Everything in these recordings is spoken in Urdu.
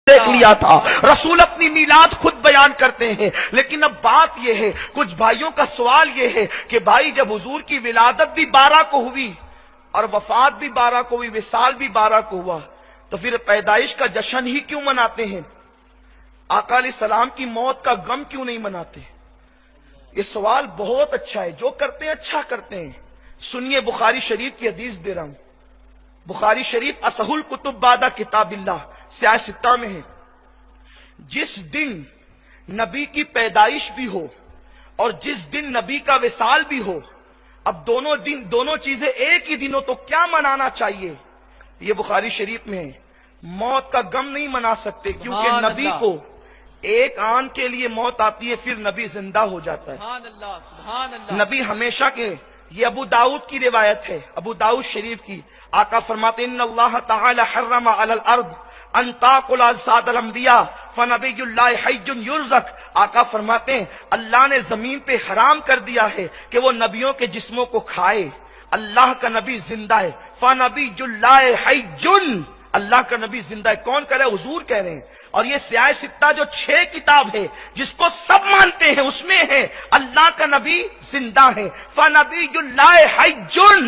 دیکھ لیا تھا۔ رسول اپنی میلاد خود بیان کرتے ہیں، لیکن اب بات یہ ہے، کچھ بھائیوں کا سوال یہ ہے کہ بھائی جب حضور کی ولادت بھی 12 کو ہوئی اور وفات بھی 12 کو ہوئی، وصال بھی 12 کو ہوا، تو پھر پیدائش کا جشن ہی کیوں مناتے ہیں؟ آقا علیہ السلام کی موت کا غم کیوں نہیں مناتے؟ یہ سوال بہت اچھا ہے، جو کرتے ہیں اچھا کرتے ہیں۔ سنیے بخاری شریف کی حدیث دے رہا ہوں، بخاری شریف اصح الکتب بعد کتاب اللہ سیاہ ستہ میں ہے، جس دن نبی کی پیدائش بھی ہو اور جس دن نبی کا وصال بھی ہو، اب دونوں چیزیں ایک ہی دن ہو تو کیا منانا چاہیے؟ یہ بخاری شریف میں ہے۔ موت کا غم نہیں منا سکتے کیونکہ نبی کو ایک آن کے لیے موت آتی ہے، پھر نبی زندہ ہو جاتا ہے۔ سبحان اللہ۔ نبی ہمیشہ کے، یہ ابو داؤد کی روایت ہے، ابو داؤد شریف کی، آقا فرماتے ہیں ان اللہ تعالی حرم علی الارض ان تاکل اجساد الانبیاء فنبی اللہ حی یرزق۔ آقا فرماتے ہیں اللہ نے زمین پہ حرام کر دیا ہے کہ وہ نبیوں کے جسموں کو کھائے، اللہ کا نبی زندہ ہے، فنبی اللہ حی، اللہ کا نبی زندہ ہے۔ کون کہہ رہے ہیں؟ حضور کہہ رہے ہیں۔ اور یہ سیاہ ستہ جو 6 کتاب ہے جس کو سب مانتے ہیں، اس میں ہے اللہ کا نبی زندہ ہے، فنبی اللہ حی،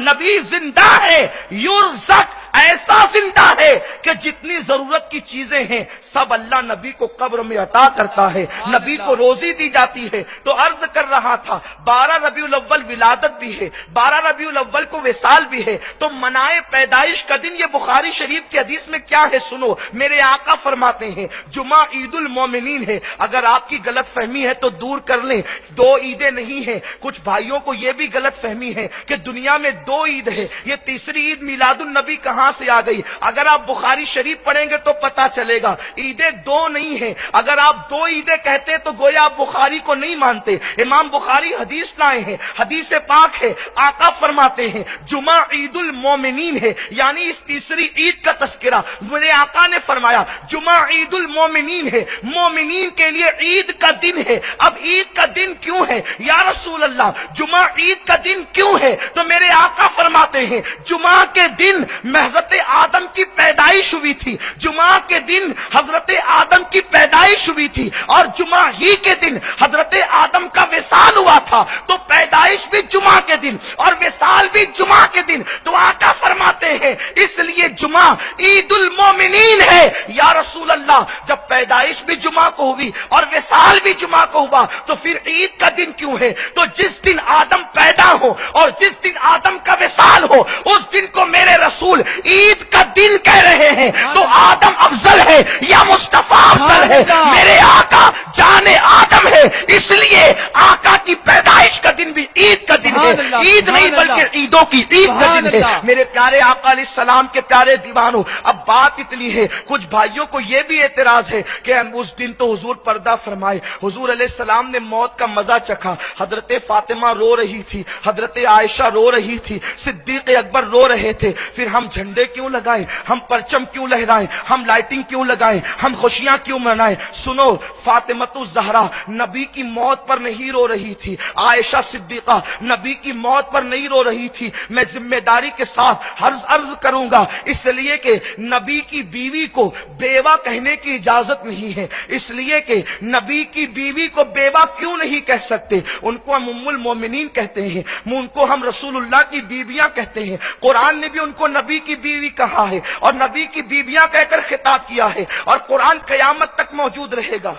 نبی زندہ ہے، یرزق، ایسا زندہ ہے کہ جتنی ضرورت کی چیزیں ہیں سب اللہ نبی کو قبر میں عطا کرتا ہے، نبی کو روزی دی جاتی ہے۔ تو عرض کر رہا تھا 12 ربیع الاول ولادت بھی ہے، 12 ربیع الاول کو وصال بھی ہے، تو منائے پیدائش کا دن یہ بخاری شریف کی حدیث میں کیا ہے سنو۔ میرے آقا فرماتے ہیں جمعہ عید المومنین ہے، اگر آپ کی غلط فہمی ہے تو دور کر لیں، 2 عیدیں نہیں ہیں۔ کچھ بھائیوں کو یہ بھی غلط فہمی ہے کہ دنیا میں 2 عید ہے، یہ تیسری عید میلاد النبی کہاں سے آ گئی؟ اگر آپ بخاری شریف پڑھیں گے تو پتا چلے گا عیدیں 2 نہیں ہیں۔ اگر آپ 2 عیدیں کہتے تو گویا آپ بخاری کو نہیں مانتے۔ امام بخاری حدیث لائے ہیں، حدیث پاک ہے، آقا فرماتے ہیں جمعہ عید المومنین ہے، یعنی اس تیسری عید کا تذکرہ میرے آقا نے فرمایا جمعہ عید المومنین ہے، مومنین کے لیے عید کا دن ہے۔ اب عید کا دن کیوں ہے یا رسول اللہ؟ جمعہ عید کا دن کیوں ہے؟ تو میرے آقا فرماتے ہیں جمعہ کے دن حضرت آدم کی پیدائش ہوئی تھی، جمعہ کے دن حضرت آدم کی پیدائش ہوئی تھی، اور جمعہ ہی کے دن حضرت آدم کا وصال ہوا تھا، تو پیدائش بھی جمعہ کے دن اور وصال بھی جمعہ کے دن۔ تو آقا فرماتے ہیں اس لیے جمعہ عید المومنین ہے۔ یا رسول اللہ جب پیدائش بھی جمعہ کو ہوئی اور وصال بھی جمعہ کو ہوا تو پھر عید کا دن کیوں ہے؟ تو جس دن آدم پیدا ہو اور جس دن آدم کا وصال ہو اس دن کو میرے رسول عید کا دن کہہ رہے ہیں۔ تو آدم افضل ہے یا مصطفیٰ افضل ہے؟ میرے آقا جان آدم ہے، اس لیے آقا کی پیدائش کا دن بھی عید کا دن ہے، عید نہیں بلکہ عیدوں کی عید کا دن ہے۔ میرے پیارے آقا علیہ السلام کے پیارے دیوانوں، اب بات اتنی ہے، کچھ بھائیوں کو یہ بھی اعتراض ہے کہ اس دن تو حضور پردہ فرمائے، حضور علیہ السلام نے موت کا مزہ چکھا، حضرت فاطمہ رو رہی تھی، حضرت عائشہ رو رہی تھی، صدیق اکبر رو رہے تھے، پھر ہم جھنڈے کیوں لگائیں، ہم پرچم کیوں لہرائیں، ہم لائٹنگ کیوں لگائیں، ہم خوشیاں کیوں منائیں؟ سنو، فاطمۃ الزہرا نبی کی موت پر نہیں رو رہی تھی، عائشہ صدیقہ نبی کی موت پر نہیں رو رہی تھی۔ میں ذمہ داری کے ساتھ عرض کروں گا، اس لیے کہ نبی کی بیوی کو بیوہ کہنے کی اجازت نہیں ہے، اس لیے کہ نبی کی بیوی کو بیوہ کیوں نہیں کہہ سکتے؟ ان کو ہم ام المومنین کہتے ہیں، ان کو ہم رسول اللہ کی بیویاں کہتے ہیں، قرآن نے بھی ان کو نبی کی بیوی کہا ہے اور نبی کی بیویاں کہہ کر خطاب کیا ہے، اور قرآن قیامت تک موجود رہے گا۔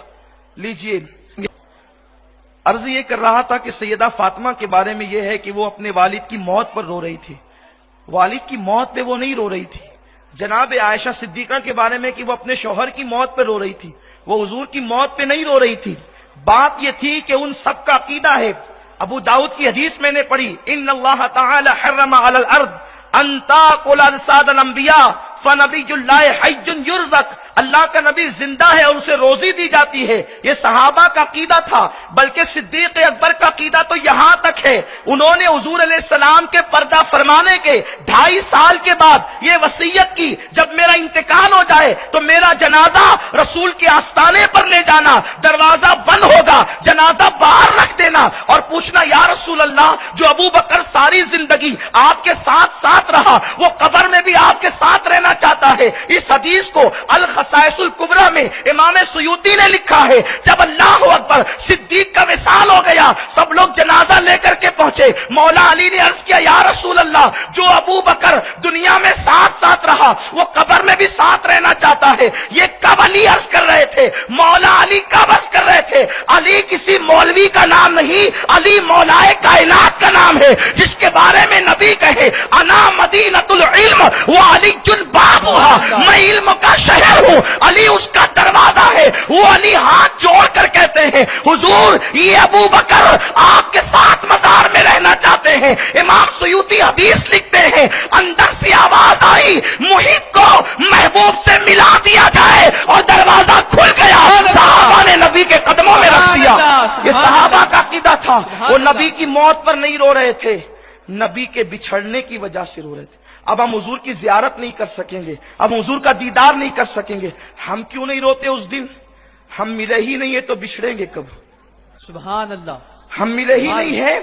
لیجئے عرض یہ کر رہا تھا کہ سیدہ فاطمہ کے بارے میں یہ ہے کہ وہ اپنے والد کی موت پر رو رہی تھی، والد کی موت پہ وہ نہیں رو رہی تھی۔ جناب عائشہ صدیقہ کے بارے میں کہ وہ اپنے شوہر کی موت پہ رو رہی تھی، وہ حضور کی موت پہ نہیں رو رہی تھی۔ بات یہ تھی کہ ان سب کا عقیدہ ہے، ابو داؤد کی حدیث میں نے پڑھی ان اللہ تعالی حرم علی الارض ان تاکل اجساد الانبیاء فنبی اللہ حی یرزق، اللہ کا نبی زندہ ہے اور اسے روزی دی جاتی ہے۔ یہ صحابہ کا عقیدہ تھا، بلکہ صدیق اکبر کا عقیدہ تو یہاں تک ہے، انہوں نے حضور علیہ السلام کے پردہ فرمانے کے 2.5 سال کے بعد یہ وصیت کی جب میرا انتقال ہو جائے تو میرا جنازہ رسول کے آستانے پر لے جانا، دروازہ بند ہوگا، جنازہ باہر رکھ دینا اور پوچھنا یا رسول اللہ جو ابو بکر ساری زندگی آپ کے ساتھ ساتھ رہا وہ قبر میں بھی آپ کے ساتھ رہنا چاہتا ہے. اس حدیث کو الخصائص الکبریٰ میں امام سیوطی نے لکھا ہے. جب اللہ اکبر صدیق کا وصال ہو گیا, سب لوگ جنازہ لے کر کے پہنچے. مولا علی نے عرض کیا یا رسول اللہ, جو ابو بکر دنیا میں ساتھ ساتھ رہا وہ قبر میں بھی ساتھ رہنا چاہتا ہے. یہ کب علی عرض کر رہے تھے, مولا علی کب عرض کر رہے تھے. علی کسی مولوی کا نام نہیں, علی مولائے کائنات کا نام ہے, جس کے بارے میں نبی کہے انا مدینۃ العلم و علی بابھا, میں علم کا شہر ہوں, علی اس کا دروازہ ہے. وہ علی ہاتھ جوڑ کر کہتے ہیں حضور یہ ابو بکر آپ کے ساتھ مزار میں رہنا چاہتے ہیں. امام سیوطی حدیث لکھتے ہیں اندر سے آواز آئی محب کو محبوب سے ملا دیا جائے, اور دروازہ کھل گیا. صحابہ نے نبی کے قدموں میں رکھ دیا. یہ صحابہ کا عقیدہ تھا. وہ نبی کی موت پر نہیں رو رہے تھے, نبی کے بچھڑنے کی وجہ سے رو رہے تھے. اب ہم حضور کی زیارت نہیں کر سکیں گے, اب حضور کا دیدار نہیں کر سکیں گے. ہم کیوں نہیں روتے اس دن؟ ہم ملے ہی نہیں ہے تو بچھڑیں گے کب؟ سبحان اللہ. ہم ملے ہی نہیں ہے.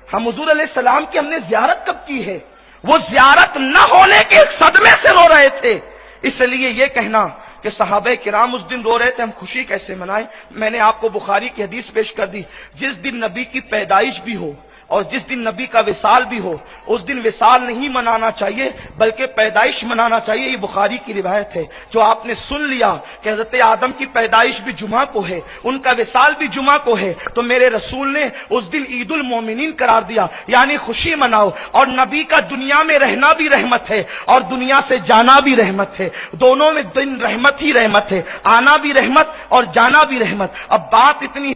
ہم حضور علیہ السلام کی ہم نے زیارت کب کی ہے؟ وہ زیارت نہ ہونے کے ایک صدمے سے رو رہے تھے. اس لیے یہ کہنا کہ صحابہ کرام اس دن رو رہے تھے, ہم خوشی کیسے منائیں؟ میں نے آپ کو بخاری کی حدیث پیش کر دی. جس دن نبی کی پیدائش بھی ہو اور جس دن نبی کا وصال بھی ہو, اس دن وصال نہیں منانا چاہیے بلکہ پیدائش منانا چاہیے. یہ بخاری کی روایت ہے. جو آپ نے سن لیا کہ حضرت آدم کی پیدائش بھی جمعہ کو ہے, ان کا وصال بھی جمعہ کو ہے, تو میرے رسول نے اس دن عید المومنین قرار دیا, یعنی خوشی مناؤ. اور نبی کا دنیا میں رہنا بھی رحمت ہے اور دنیا سے جانا بھی رحمت ہے. دونوں میں دن رحمت ہی رحمت ہے, آنا بھی رحمت اور جانا بھی رحمت. اب بات اتنی